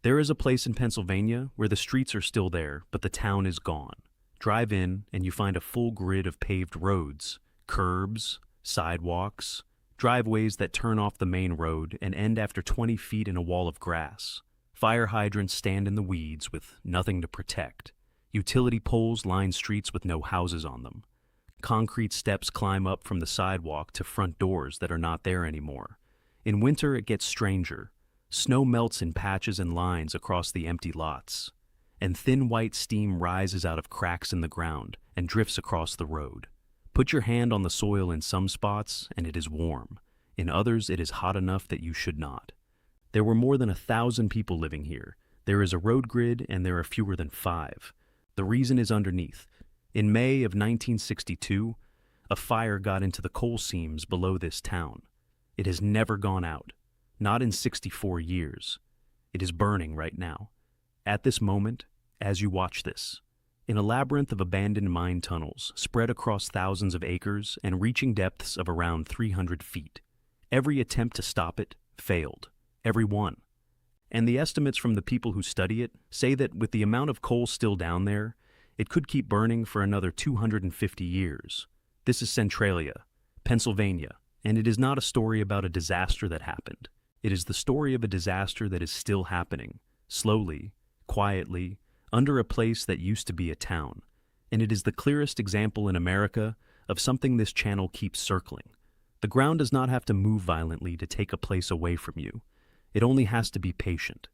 There is a place in Pennsylvania where the streets are still there, but the town is gone. Drive in, and you find a full grid of paved roads, curbs, sidewalks, driveways that turn off the main road and end after 20 feet in a wall of grass. Fire hydrants stand in the weeds with nothing to protect. Utility poles line streets with no houses on them. Concrete steps climb up from the sidewalk to front doors that are not there anymore. In winter, it gets stranger. Snow melts in patches and lines across the empty lots, and thin white steam rises out of cracks in the ground and drifts across the road. Put your hand on the soil in some spots, and it is warm. In others, it is hot enough that you should not. There were more than 1,000 people living here. There is a road grid, and there are fewer than 5. The reason is underneath. In May of 1962, a fire got into the coal seams below this town. It has never gone out. Not in 64 years. It is burning right now. At this moment, as you watch this, in a labyrinth of abandoned mine tunnels spread across thousands of acres and reaching depths of around 300 feet. Every attempt to stop it failed. Every one. And the estimates from the people who study it say that with the amount of coal still down there, it could keep burning for another 250 years. This is Centralia, Pennsylvania, and it is not a story about a disaster that happened. It is the story of a disaster that is still happening, slowly, quietly, under a place that used to be a town. And it is the clearest example in America of something this channel keeps circling. The ground does not have to move violently to take a place away from you. It only has to be patient.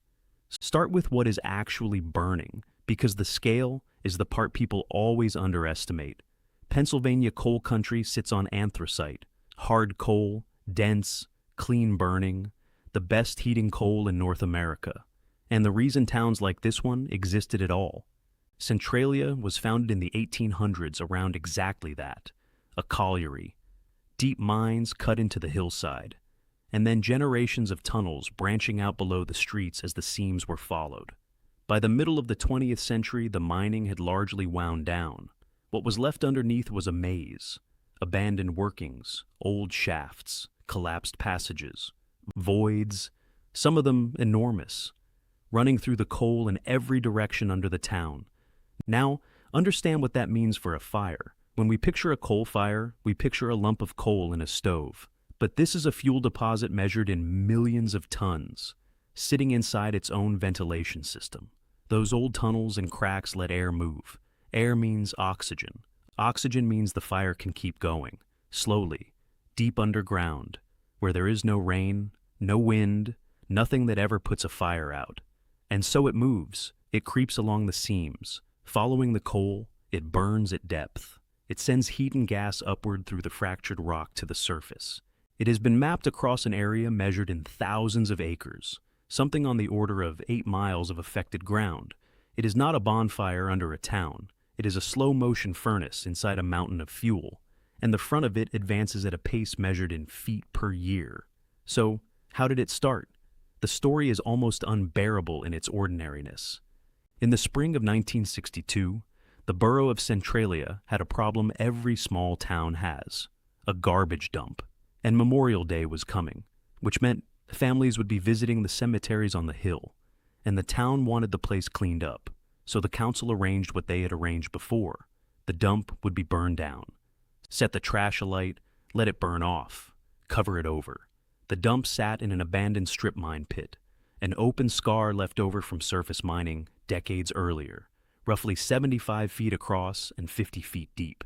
Start with what is actually burning, because the scale is the part people always underestimate. Pennsylvania coal country sits on anthracite, hard coal, dense, clean burning, the best heating coal in North America. And the reason towns like this one existed at all. Centralia was founded in the 1800s around exactly that, a colliery. Deep mines cut into the hillside, and then generations of tunnels branching out below the streets as the seams were followed. By the middle of the 20th century, the mining had largely wound down. What was left underneath was a maze, abandoned workings, old shafts, collapsed passages, voids, some of them enormous, running through the coal in every direction under the town. Now, understand what that means for a fire. When we picture a coal fire, we picture a lump of coal in a stove. But this is a fuel deposit measured in millions of tons, sitting inside its own ventilation system. Those old tunnels and cracks let air move. Air means oxygen. Oxygen means the fire can keep going, slowly, deep underground, where there is no rain, no wind, nothing that ever puts a fire out. And so it moves. It creeps along the seams. Following the coal, it burns at depth. It sends heat and gas upward through the fractured rock to the surface. It has been mapped across an area measured in thousands of acres, something on the order of 8 miles of affected ground. It is not a bonfire under a town. It is a slow-motion furnace inside a mountain of fuel, and the front of it advances at a pace measured in feet per year. So, how did it start? The story is almost unbearable in its ordinariness. In the spring of 1962, the borough of Centralia had a problem every small town has, a garbage dump. And Memorial Day was coming, which meant families would be visiting the cemeteries on the hill, and the town wanted the place cleaned up, so the council arranged what they had arranged before. The dump would be burned down. Set the trash alight, let it burn off, cover it over. The dump sat in an abandoned strip mine pit, an open scar left over from surface mining decades earlier, roughly 75 feet across and 50 feet deep.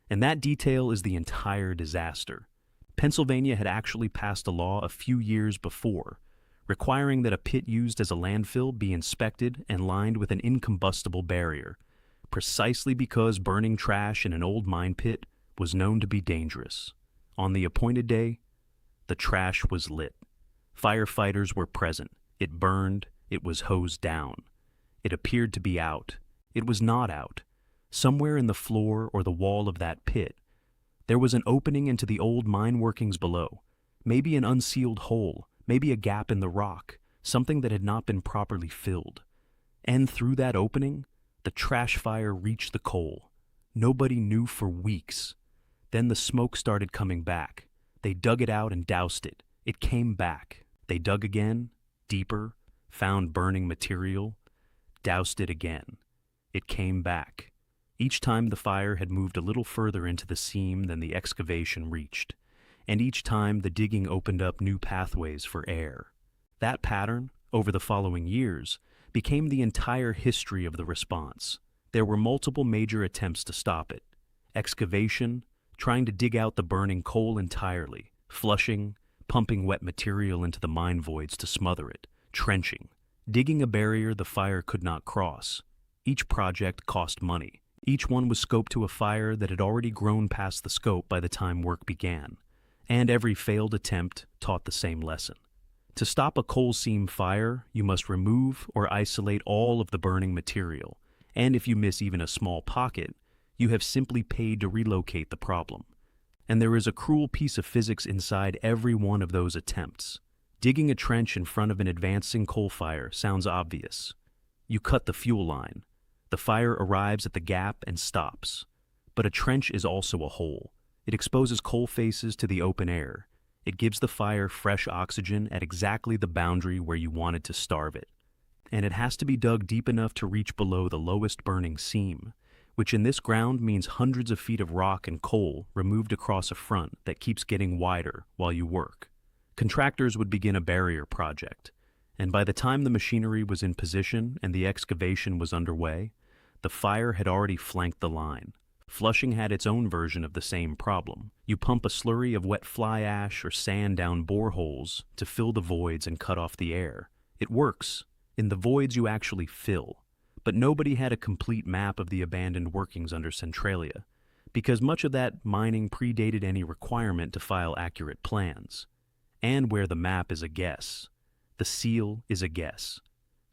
And that detail is the entire disaster. Pennsylvania had actually passed a law a few years before, requiring that a pit used as a landfill be inspected and lined with an incombustible barrier, precisely because burning trash in an old mine pit was known to be dangerous. On the appointed day, the trash was lit. Firefighters were present. It burned. It was hosed down. It appeared to be out. It was not out. Somewhere in the floor or the wall of that pit, there was an opening into the old mine workings below, maybe an unsealed hole, maybe a gap in the rock, something that had not been properly filled. And through that opening, the trash fire reached the coal. Nobody knew for weeks. Then the smoke started coming back. They dug it out and doused it. It came back. They dug again, deeper, found burning material, doused it again. It came back. Each time the fire had moved a little further into the seam than the excavation reached, and each time the digging opened up new pathways for air. That pattern, over the following years, became the entire history of the response. There were multiple major attempts to stop it. Excavation, trying to dig out the burning coal entirely, flushing, pumping wet material into the mine voids to smother it, trenching, digging a barrier the fire could not cross. Each project cost money. Each one was scoped to a fire that had already grown past the scope by the time work began, and every failed attempt taught the same lesson. To stop a coal seam fire, you must remove or isolate all of the burning material, and if you miss even a small pocket, you have simply paid to relocate the problem. And there is a cruel piece of physics inside every one of those attempts. Digging a trench in front of an advancing coal fire sounds obvious. You cut the fuel line. The fire arrives at the gap and stops. But a trench is also a hole. It exposes coal faces to the open air. It gives the fire fresh oxygen at exactly the boundary where you wanted to starve it. And it has to be dug deep enough to reach below the lowest burning seam, which in this ground means hundreds of feet of rock and coal removed across a front that keeps getting wider while you work. Contractors would begin a barrier project, and by the time the machinery was in position and the excavation was underway, the fire had already flanked the line. Flushing had its own version of the same problem. You pump a slurry of wet fly ash or sand down boreholes to fill the voids and cut off the air. It works. In the voids you actually fill. But nobody had a complete map of the abandoned workings under Centralia, because much of that mining predated any requirement to file accurate plans. And where the map is a guess, the seal is a guess.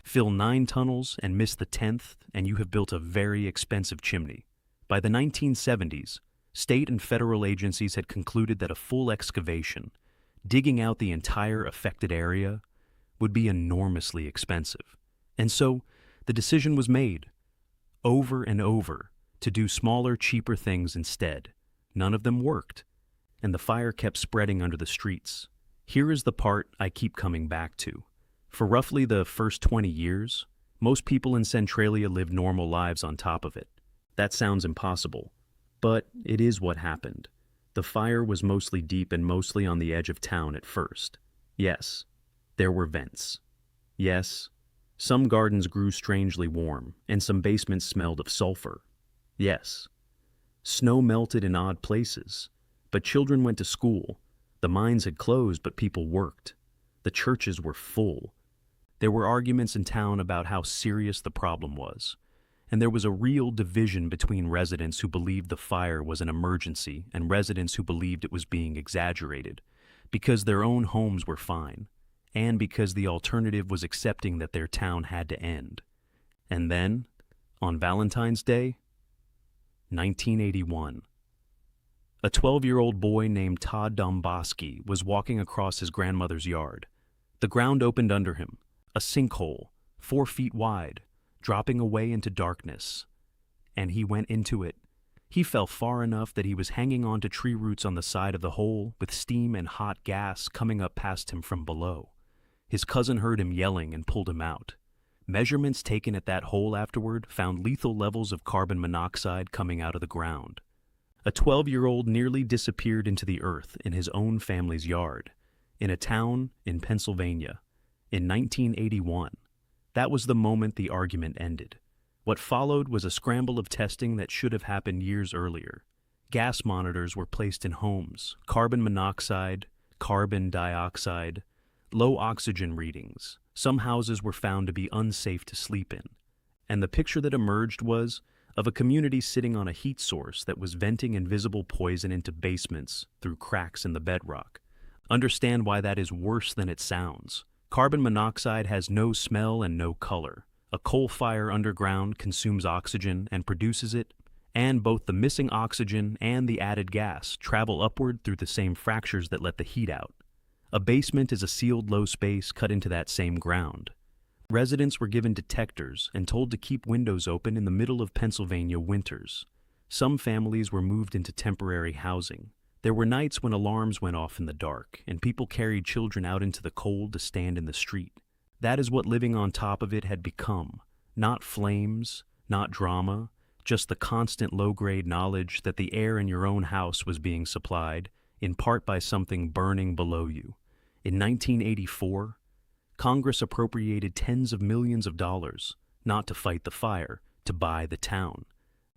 Fill 9 tunnels and miss the 10th, and you have built a very expensive chimney. By the 1970s, state and federal agencies had concluded that a full excavation, digging out the entire affected area, would be enormously expensive. And so, the decision was made, over and over, to do smaller, cheaper things instead. None of them worked, and the fire kept spreading under the streets. Here is the part I keep coming back to. For roughly the first 20 years, most people in Centralia lived normal lives on top of it. That sounds impossible, but it is what happened. The fire was mostly deep and mostly on the edge of town at first. Yes, there were vents. Yes, some gardens grew strangely warm, and some basements smelled of sulfur. Yes, snow melted in odd places, but children went to school. The mines had closed, but people worked. The churches were full. There were arguments in town about how serious the problem was, and there was a real division between residents who believed the fire was an emergency and residents who believed it was being exaggerated, because their own homes were fine, and because the alternative was accepting that their town had to end. And then, on Valentine's Day, 1981, a 12-year-old boy named Todd Domboski was walking across his grandmother's yard. The ground opened under him, a sinkhole, 4 feet wide, dropping away into darkness. And he went into it. He fell far enough that he was hanging onto tree roots on the side of the hole, with steam and hot gas coming up past him from below. His cousin heard him yelling and pulled him out. Measurements taken at that hole afterward found lethal levels of carbon monoxide coming out of the ground. A 12-year-old nearly disappeared into the earth in his own family's yard, in a town in Pennsylvania, in 1981. That was the moment the argument ended. What followed was a scramble of testing that should have happened years earlier. Gas monitors were placed in homes, carbon monoxide, carbon dioxide, low oxygen readings. Some houses were found to be unsafe to sleep in. And the picture that emerged was of a community sitting on a heat source that was venting invisible poison into basements through cracks in the bedrock. Understand why that is worse than it sounds. Carbon monoxide has no smell and no color. A coal fire underground consumes oxygen and produces it, and both the missing oxygen and the added gas travel upward through the same fractures that let the heat out. A basement is a sealed low space cut into that same ground. Residents were given detectors and told to keep windows open in the middle of Pennsylvania winters. Some families were moved into temporary housing. There were nights when alarms went off in the dark, and people carried children out into the cold to stand in the street. That is what living on top of it had become. Not flames, not drama, just the constant low-grade knowledge that the air in your own house was being supplied, in part by something burning below you. In 1984, Congress appropriated tens of millions of dollars, not to fight the fire, to buy the town.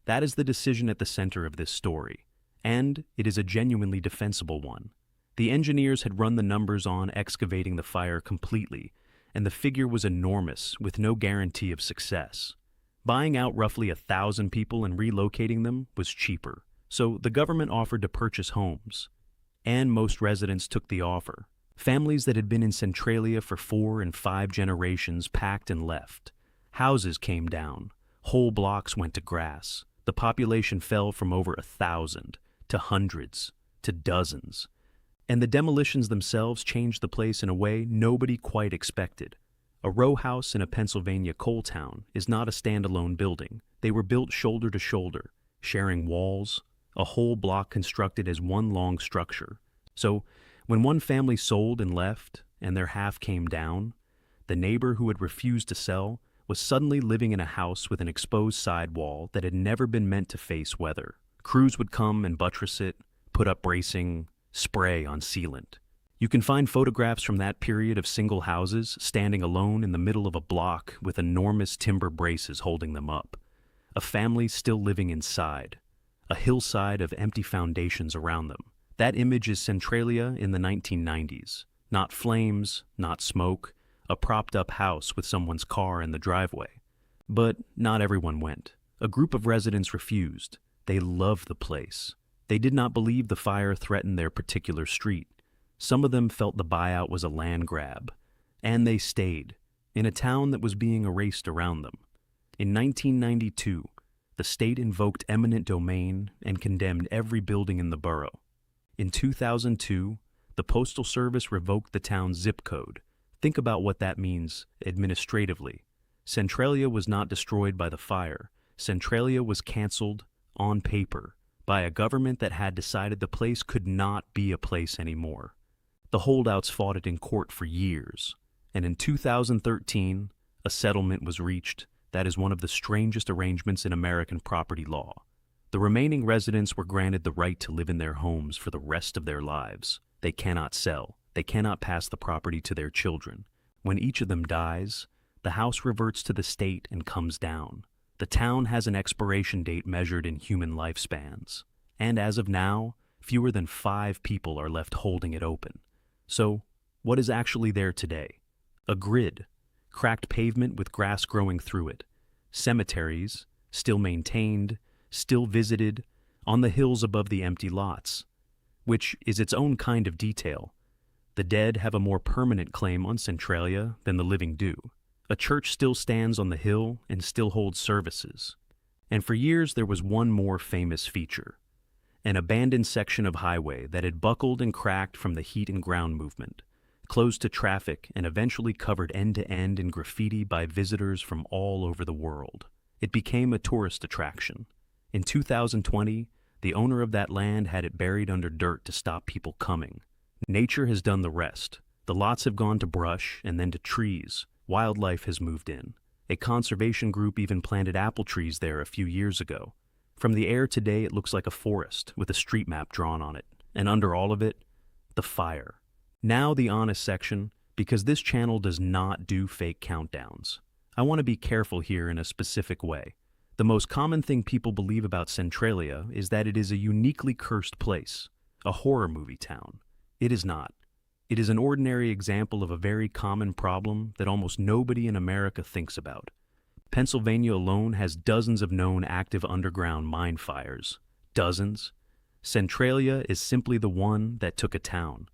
That is the decision at the center of this story, and it is a genuinely defensible one. The engineers had run the numbers on excavating the fire completely, and the figure was enormous, with no guarantee of success. Buying out roughly 1,000 people and relocating them was cheaper, so the government offered to purchase homes. And most residents took the offer. Families that had been in Centralia for 4 and 5 generations packed and left. Houses came down. Whole blocks went to grass. The population fell from over 1,000 to hundreds to dozens. And the demolitions themselves changed the place in a way nobody quite expected. A row house in a Pennsylvania coal town is not a standalone building. They were built shoulder to shoulder, sharing walls, a whole block constructed as one long structure. So, when one family sold and left, and their half came down, the neighbor who had refused to sell was suddenly living in a house with an exposed side wall that had never been meant to face weather. Crews would come and buttress it, put up bracing, spray on sealant. You can find photographs from that period of single houses standing alone in the middle of a block with enormous timber braces holding them up. A family still living inside. A hillside of empty foundations around them. That image is Centralia in the 1990s. Not flames, not smoke, a propped-up house with someone's car in the driveway. But not everyone went. A group of residents refused. They loved the place. They did not believe the fire threatened their particular street. Some of them felt the buyout was a land grab. And they stayed, in a town that was being erased around them. In 1992, the state invoked eminent domain and condemned every building in the borough. In 2002, the Postal Service revoked the town's zip code. Think about what that means administratively. Centralia was not destroyed by the fire. Centralia was canceled on paper by a government that had decided the place could not be a place anymore. The holdouts fought it in court for years, and in 2013, a settlement was reached that is one of the strangest arrangements in American property law. The remaining residents were granted the right to live in their homes for the rest of their lives. They cannot sell. They cannot pass the property to their children. When each of them dies, the house reverts to the state and comes down. The town has an expiration date measured in human lifespans. And as of now, fewer than 5 people are left holding it open. So, what is actually there today? A grid, cracked pavement with grass growing through it. Cemeteries, still maintained, still visited, on the hills above the empty lots, which is its own kind of detail. The dead have a more permanent claim on Centralia than the living do. A church still stands on the hill and still holds services. And for years there was one more famous feature. An abandoned section of highway that had buckled and cracked from the heat and ground movement, closed to traffic and eventually covered end to end in graffiti by visitors from all over the world. It became a tourist attraction. In 2020, the owner of that land had it buried under dirt to stop people coming. Nature has done the rest. The lots have gone to brush and then to trees. Wildlife has moved in. A conservation group even planted apple trees there a few years ago. From the air today, it looks like a forest with a street map drawn on it. And under all of it, the fire. Now the honest section, because this channel does not do fake countdowns. I want to be careful here in a specific way. The most common thing people believe about Centralia is that it is a uniquely cursed place, a horror movie town. It is not. It is an ordinary example of a very common problem that almost nobody in America thinks about. Pennsylvania alone has dozens of known active underground mine fires. Dozens. Centralia is simply the one that took a town.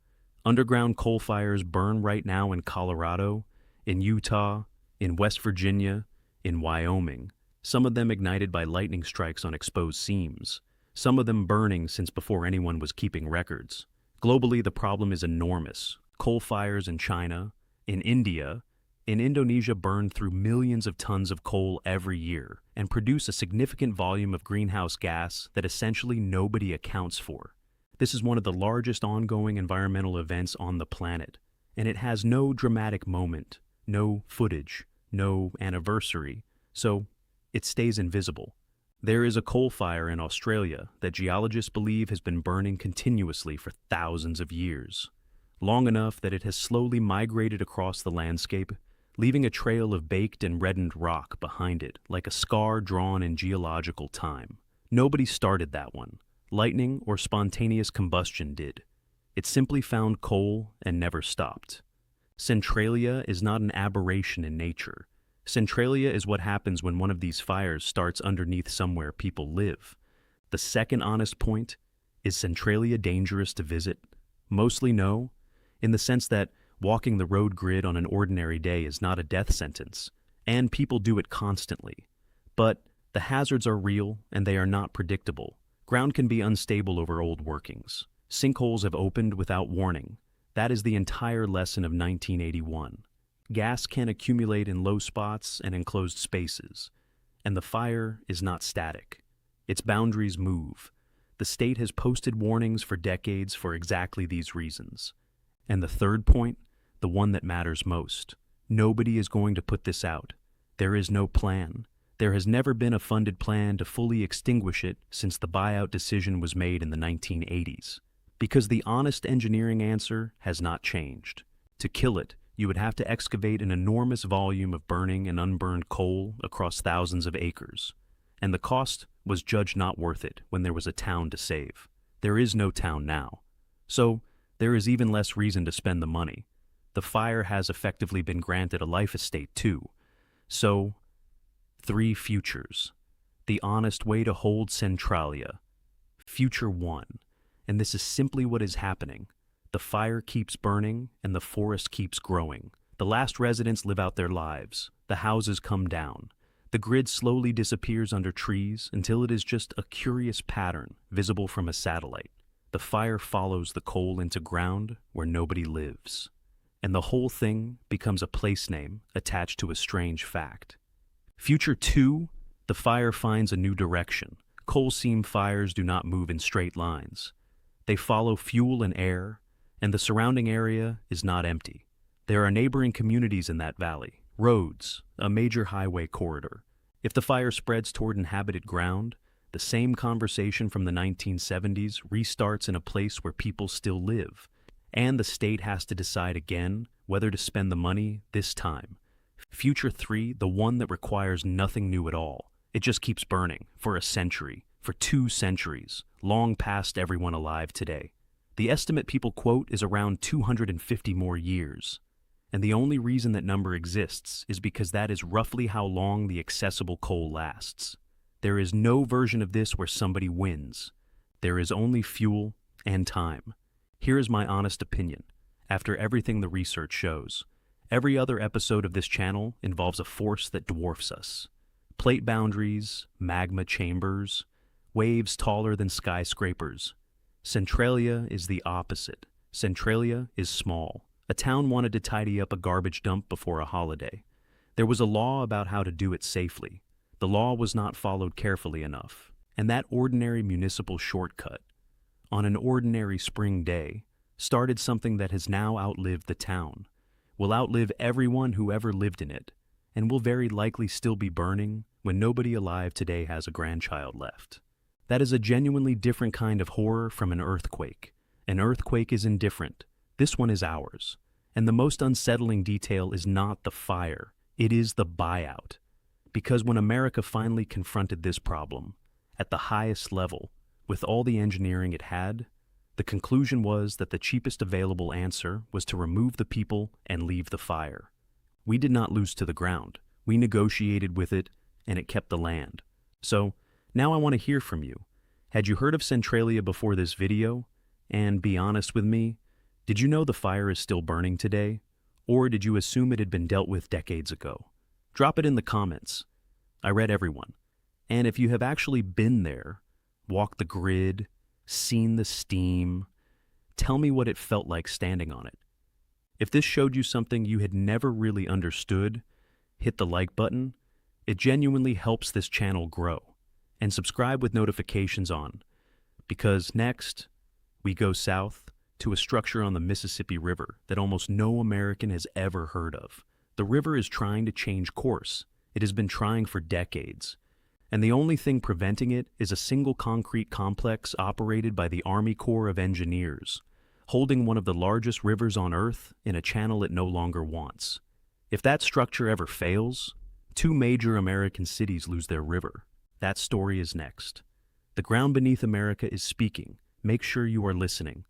Underground coal fires burn right now in Colorado, in Utah, in West Virginia, in Wyoming. Some of them ignited by lightning strikes on exposed seams. Some of them burning since before anyone was keeping records. Globally, the problem is enormous. Coal fires in China, in India, in Indonesia burn through millions of tons of coal every year and produce a significant volume of greenhouse gas that essentially nobody accounts for. This is one of the largest ongoing environmental events on the planet, and it has no dramatic moment, no footage, no anniversary, so it stays invisible. There is a coal fire in Australia that geologists believe has been burning continuously for thousands of years, long enough that it has slowly migrated across the landscape, leaving a trail of baked and reddened rock behind it, like a scar drawn in geological time. Nobody started that one. Lightning or spontaneous combustion did. It simply found coal and never stopped. Centralia is not an aberration in nature. Centralia is what happens when one of these fires starts underneath somewhere people live. The second honest point, is Centralia dangerous to visit? Mostly no, in the sense that walking the road grid on an ordinary day is not a death sentence, and people do it constantly. But the hazards are real and they are not predictable. Ground can be unstable over old workings. Sinkholes have opened without warning. That is the entire lesson of 1981. Gas can accumulate in low spots and enclosed spaces, and the fire is not static. Its boundaries move. The state has posted warnings for decades for exactly these reasons. And the third point, the one that matters most, nobody is going to put this out. There is no plan. There has never been a funded plan to fully extinguish it since the buyout decision was made in the 1980s. Because the honest engineering answer has not changed. To kill it, you would have to excavate an enormous volume of burning and unburned coal across thousands of acres. And the cost was judged not worth it when there was a town to save. There is no town now. So there is even less reason to spend the money. The fire has effectively been granted a life estate too. So, 3 futures. The honest way to hold Centralia. Future 1. And this is simply what is happening. The fire keeps burning and the forest keeps growing. The last residents live out their lives. The houses come down. The grid slowly disappears under trees until it is just a curious pattern visible from a satellite. The fire follows the coal into ground where nobody lives. And the whole thing becomes a place name attached to a strange fact. Future 2, the fire finds a new direction. Coal seam fires do not move in straight lines. They follow fuel and air, and the surrounding area is not empty. There are neighboring communities in that valley, roads, a major highway corridor. If the fire spreads toward inhabited ground, the same conversation from the 1970s restarts in a place where people still live, and the state has to decide again whether to spend the money this time. Future 3, the one that requires nothing new at all. It just keeps burning for a century, for 2 centuries, long past everyone alive today. The estimate people quote is around 250 more years. And the only reason that number exists is because that is roughly how long the accessible coal lasts. There is no version of this where somebody wins. There is only fuel and time. Here is my honest opinion, after everything the research shows. Every other episode of this channel involves a force that dwarfs us. Plate boundaries, magma chambers, waves taller than skyscrapers. Centralia is the opposite. Centralia is small. A town wanted to tidy up a garbage dump before a holiday. There was a law about how to do it safely. The law was not followed carefully enough. And that ordinary municipal shortcut, on an ordinary spring day, started something that has now outlived the town, will outlive everyone who ever lived in it, and will very likely still be burning when nobody alive today has a grandchild left. That is a genuinely different kind of horror from an earthquake. An earthquake is indifferent. This one is ours. And the most unsettling detail is not the fire. It is the buyout. Because when America finally confronted this problem, at the highest level, with all the engineering it had, the conclusion was that the cheapest available answer was to remove the people and leave the fire. We did not lose to the ground. We negotiated with it, and it kept the land. So, now I want to hear from you. Had you heard of Centralia before this video? And be honest with me, did you know the fire is still burning today? Or did you assume it had been dealt with decades ago? Drop it in the comments. I read everyone. And if you have actually been there, walked the grid, seen the steam, tell me what it felt like standing on it. If this showed you something you had never really understood, hit the like button. It genuinely helps this channel grow. And subscribe with notifications on, because next, we go south to a structure on the Mississippi River that almost no American has ever heard of, The river is trying to change course. It has been trying for decades. And the only thing preventing it is a single concrete complex operated by the Army Corps of Engineers, holding one of the largest rivers on Earth in a channel it no longer wants. If that structure ever fails, 2 major American cities lose their river. That story is next. The ground beneath America is speaking. Make sure you are listening.